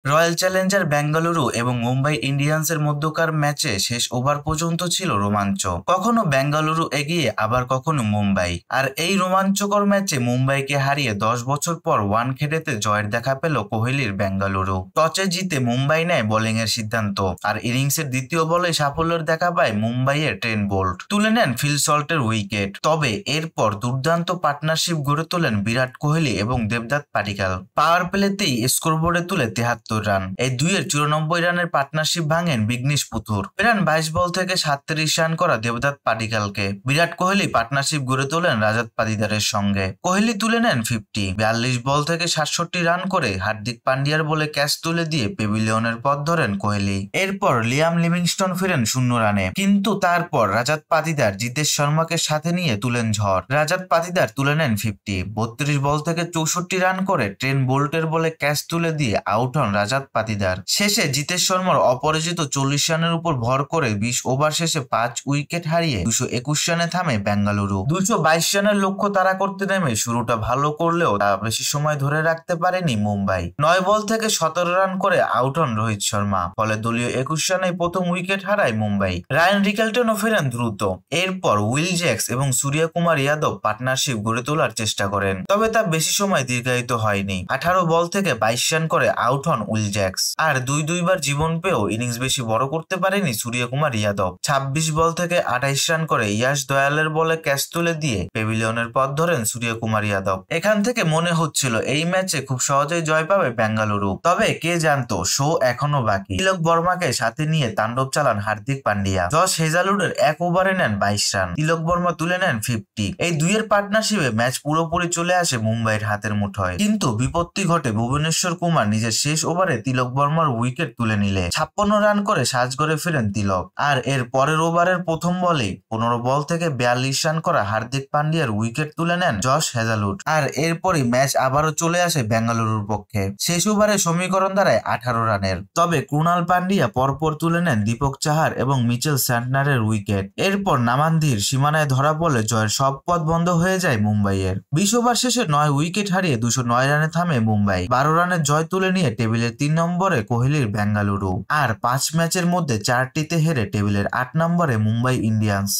Royal Challenger Bengaluru এবং মুম্বাই ইন্ডিয়ান্সের মধ্যকার ম্যাচে শেষ ওভার পর্যন্ত ছিল রোমাঞ্চ। কখনো বেঙ্গালুরু এগিয়ে আবার কখনো মুম্বাই। আর এই রোমাঞ্চকর ম্যাচে মুম্বাইকে হারিয়ে 10 বছর পর ওয়ানখেড়েতে জয়ের দেখা পেল কোহলির বেঙ্গালুরু। টসে জিতে মুম্বাই নেয় বোলিং এর সিদ্ধান্ত, আর ইনিংসের দ্বিতীয় বলে সাফল্যের দেখা পায় মুম্বাইয়ের ট্রেন্ট বোল্ট, তুলে নেন ফিল সল্টের উইকেট। তবে এরপর দুর্দান্ত পার্টনারশিপ গড়ে তোলেন বিরাট কোহলি এবং দেবদত্ত পাডিক্কাল। পাওয়ার প্লেতেই স্কোরবোর্ডে তুলে 73 রান। এই দুইয়ের 94 রানের পার্টনারশিপ ভাঙেন বিঘ্নেশ পুথুর। ফেরান 22 বল থেকে 37 রান করা দেবদত্ত পাডিক্কালকে। বিরাট কোহলি পার্টনারশিপ গড়ে তোলেন রাজাত পাতিদারের সঙ্গে। কোহলি তুলে নেন 50। 42 বল থেকে 67 রান করে হার্দিক পান্ডিয়ার বলে ক্যাচ তুলে দিয়ে পেভিলিয়নের পথ ধরেন কোহলি। এরপর লিয়াম লিভিংস্টন ফিরেন 0 রানে, কিন্তু তারপর রাজাত পাতিদার জিতেশ শর্মাকে সাথে নিয়ে তুলেন ঝড়। রাজাত পাতিদার তুলে নেন 50। 32 বল থেকে 64 রান করে ট্রেন্ট বোল্টের বলে ক্যাচ তুলে দিয়ে আউট হন রাজাত পাতিদার। শেষে জিতেশ শর্মার অপরাজিত 40 রানের উপর ভর করে 20 ওভার শেষে 5 উইকেট হারিয়ে 221 রানে থামে বেঙ্গালুরু। 222 রানের লক্ষ্য তাড়া করতে নেমে শুরুটা ভালো করলেও তা বেশি সময় ধরে রাখতে পারেনি মুম্বাই। 9 বল থেকে 17 রান করে আউট হন রোহিত শর্মা, ফলে দলীয় 21 রানে প্রথম উইকেট হারায় মুম্বাই। রায়ান রিকেলটনও ফেরেন দ্রুত। এরপর উইল জ্যাক্স এবং সূর্যকুমার যাদব পার্টনারশিপ গড়ে তোলার চেষ্টা করেন, তবে তা বেশি সময় দীর্ঘায়িত হয়নি। 18 বল থেকে 22 রান করে আউট হন উইল জ্যাক্স। আর দুইবার জীবন পেয়েও ইনিংস বেশি বড় করতে পারেনি সূর্যকুমার যাদব। 26 বল থেকে 28 রান করে ইয়াশ দয়ালের বলে ক্যাচ তুলে দিয়ে পেভিলিয়নের পথ ধরেন সূর্যকুমার যাদব। এখান থেকে মনে হচ্ছিল এই ম্যাচে খুব সহজেই জয় পাবে বেঙ্গালুরু, তবে কে জানতো শো এখনো বাকি। তিলক বর্মাকে সাথে নিয়ে তাণ্ডব চালান হার্দিক পান্ডিয়া। জশ হেজালউডের এক ওভারে নেন 22 রান। তিলক বর্মা তুলে নেন 50। এই দুইয়ের পার্টনারশিপে ম্যাচ পুরোপুরি চলে আসে মুম্বাইয়ের হাতের মুঠোয়, কিন্তু বিপত্তি ঘটে ভুবনেশ্বর কুমার নিজের শেষ ওভারে তিলক বর্মার উইকেট তুলে নিলে 56 রান করে সাজঘরে ফিরেন তিলক। আর এর পরের ওভারের প্রথম বলে 15 বল থেকে 42 রান করা হার্দিক পান্ডিয়ার উইকেট তুলে নেন জশ হেজালউড। আর এরপরই ম্যাচ আবারও চলে আসে বেঙ্গালুরুর পক্ষে। শেষ ওভারে সমীকরণ দাঁড়ায় 18 রানের, তবে কৃণাল পান্ডিয়া পরপর তুলে নেন দীপক চাহার এবং মিচেল স্যান্টনারের উইকেট। এরপর নামান্দির সীমানায় ধরা পড়লে জয়ের সব পথ বন্ধ হয়ে যায় মুম্বাইয়ের। 20 ওভার শেষে 9 উইকেট হারিয়ে 209 রানে থামে মুম্বাই। 12 রানের জয় তুলে নিয়ে টেবিলের 3 নম্বরে কোহলির বেঙ্গালুরু। আর 5 ম্যাচের মধ্যে 4টিতে হেরে টেবিলের 8 নম্বরে মুম্বাই ইন্ডিয়ান্স।